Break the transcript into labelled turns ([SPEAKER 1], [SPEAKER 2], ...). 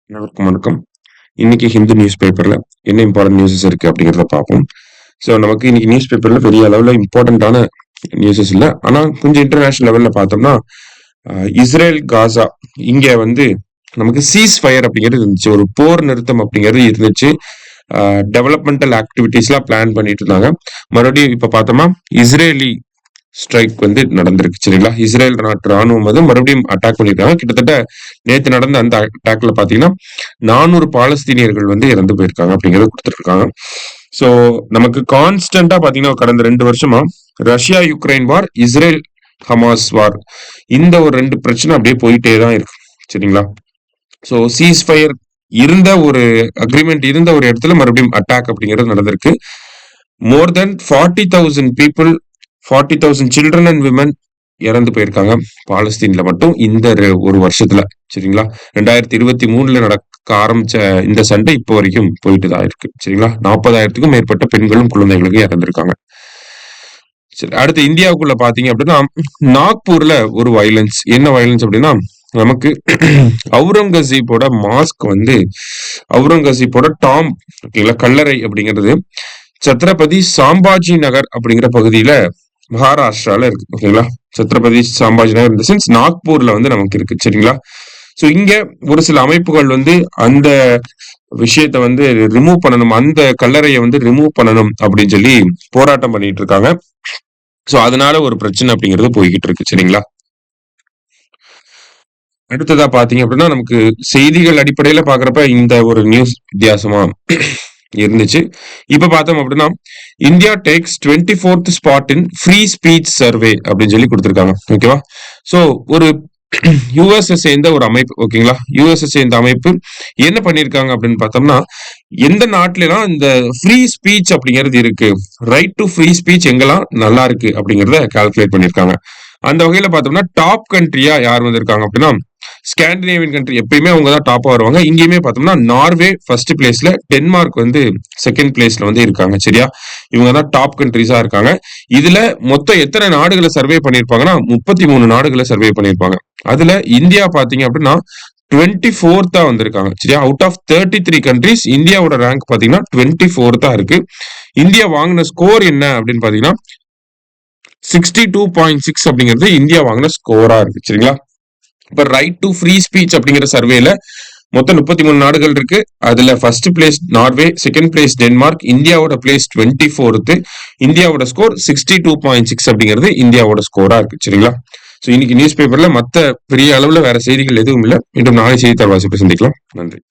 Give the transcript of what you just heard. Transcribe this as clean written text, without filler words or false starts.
[SPEAKER 1] அனைவருக்கும் வணக்கம். இன்னைக்கு ஹிந்து நியூஸ் பேப்பர்ல என்ன இம்பார்ட்டன்ட் நியூஸஸ் இருக்கு அப்படிங்கிறத பார்ப்போம். ஸோ நமக்கு இன்னைக்கு நியூஸ் பேப்பர்ல பெரிய அளவுல இம்பார்ட்டன்டான நியூஸஸ் இல்லை. ஆனா கொஞ்சம் இன்டர்நேஷனல் லெவல்ல பார்த்தோம்னா இஸ்ரேல் காசா இங்க நமக்கு சீஸ் ஃபயர் அப்படிங்கிறது இருந்துச்சு, ஒரு போர் நிறுத்தம் அப்படிங்கிறது இருந்துச்சு. டெவலப்மெண்டல் ஆக்டிவிட்டிஸ்லாம் பிளான் பண்ணிட்டு இருந்தாங்க. மறுபடியும் இப்ப பார்த்தோம்னா இஸ்ரேலி ஸ்ட்ரைக் நடந்திருக்கு. சரிங்களா, இஸ்ரேல் நாட்டு ராணுவம் மறுபடியும் அட்டாக் பண்ணிருக்காங்க. கிட்டத்தட்ட நேத்து நடந்த அந்த அட்டாக்ல பாத்தீங்கன்னா 400 பாலஸ்தீனியர்கள் இறந்து போயிருக்காங்க அப்படிங்கறத கொடுத்துருக்காங்க. சோ நமக்கு கான்ஸ்டன்டா பாத்தீங்கன்னா கடந்த 2 வருஷமா Russia Ukraine war, Israel Hamas war, இந்த ஒரு 2 பிரச்சனை அப்படியே போயிட்டே தான் இருக்கு. சரிங்களா, சோ சீஸ் ஃபயர் இருந்த ஒரு அக்ரிமெண்ட் இருந்த ஒரு இடத்துல மறுபடியும் அட்டாக் அப்படிங்கிறது நடந்திருக்கு. மோர் தென் 40,000 பீப்புள், 40,000 சில்ட்ரன் அண்ட் விமன் இறந்து போயிருக்காங்க பாலஸ்தீன்ல மட்டும் இந்த ஒரு வருஷத்துல. சரிங்களா, 2023 நடக்க ஆரம்பிச்ச இந்த சண்டை இப்போ வரைக்கும் போயிட்டு தான் இருக்கு. சரிங்களா, 40,000க்கும் மேற்பட்ட பெண்களும் குழந்தைகளுக்கும் இறந்திருக்காங்க. சரி, அடுத்து இந்தியாவுக்குள்ள பாத்தீங்க அப்படின்னா நாக்பூர்ல ஒரு வயலன்ஸ். என்ன வயலன்ஸ் அப்படின்னா நமக்கு அவுரங்கசீப்போட மாஸ்க் அவுரங்கசீப்போட டாம் ஓகேங்களா கல்லறை அப்படிங்கிறது சத்ரபதி சாம்பாஜி நகர் அப்படிங்கிற பகுதியில மகாராஷ்டிரால இருக்கு. ஓகேங்களா, சத்ரபதி சாம்பாஜி நகர் இந்த சென்ஸ் நாக்பூர்ல நமக்கு இருக்கு. சரிங்களா, சோ இங்க ஒரு சில அமைப்புகள் அந்த விஷயத்த ரிமூவ் பண்ணணும், அந்த கல்லறையை ரிமூவ் பண்ணணும் அப்படின்னு சொல்லி போராட்டம் பண்ணிட்டு இருக்காங்க. சோ அதனால ஒரு பிரச்சனை அப்படிங்கிறது போய்கிட்டு இருக்கு. சரிங்களா, அடுத்ததா பாத்தீங்க அப்படின்னா நமக்கு செய்திகள் அடிப்படையில பாக்குறப்ப இந்த ஒரு நியூஸ் வித்தியாசமா இருந்துச்சு. இப்ப பார்த்தோம் அப்படின்னா India takes 24th spot in free speech survey அப்படின்னு சொல்லி கொடுத்திருக்காங்க. ஓகேவா, சோ ஒரு யுஎஸ்எஸ் சேர்ந்த ஒரு அமைப்பு. ஓகேங்களா, யுஎஸ்எஸ் சேர்ந்த அமைப்பு என்ன பண்ணிருக்காங்க அப்படின்னு பார்த்தோம்னா எந்த நாட்டுலாம் இந்த ஃப்ரீ ஸ்பீச் அப்படிங்கிறது இருக்கு, ரைட் டு ஃப்ரீ ஸ்பீச் எங்கெல்லாம் நல்லா இருக்கு அப்படிங்கறத கால்குலேட் பண்ணிருக்காங்க. அந்த வகையில பார்த்தோம்னா டாப் கண்ட்ரியா யார் வந்திருக்காங்க அப்படின்னா ஸ்காண்டினேவியன் கண்ட்ரி. எப்பயுமே அவங்க தான் டாப்பா வருவாங்க. இங்கேயுமே பார்த்தோம்னா நார்வே ஃபர்ஸ்ட் பிளேஸ்ல, டென்மார்க் செகண்ட் பிளேஸ்ல இருக்காங்க. சரியா, இவங்க தான் டாப் கண்ட்ரிஸா இருக்காங்க. இதுல மொத்தம் எத்தனை நாடுகளை சர்வே பண்ணிருப்பாங்கன்னா 33 நாடுகளை சர்வே பண்ணிருப்பாங்க. அதுல இந்தியா பாத்தீங்க அப்படின்னா 24th வந்திருக்காங்க. சரியா, அவுட் ஆஃப் 33 கண்ட்ரிஸ் இந்தியாவோட ரேங்க் பாத்தீங்கன்னா 24th இருக்கு. இந்தியா வாங்கின ஸ்கோர் என்ன அப்படின்னு பாத்தீங்கன்னா 62.6 அப்படிங்கிறது இந்தியா வாங்கின ஸ்கோரா இருக்கு. சரிங்களா, இப்ப ரைட் டு ஃப்ரீ ஸ்பீச் அப்படிங்கிற சர்வேல மொத்தம் 33 நாடுகள் இருக்கு. அதுல first place Norway, second place Denmark, இந்தியாவோட பிளேஸ் 24th, இந்தியாவோட ஸ்கோர் 62.6 அப்படிங்கிறது இந்தியாவோட ஸ்கோரா இருக்கு. சரிங்களா, சோ இன்னைக்கு நியூஸ் பேப்பர்ல மத்த பெரிய அளவுல வேற செய்திகள் எதுவும் இல்லை. மீண்டும் நாளை செய்தித்தாள் வாசிப்பு சந்திக்கலாம். நன்றி.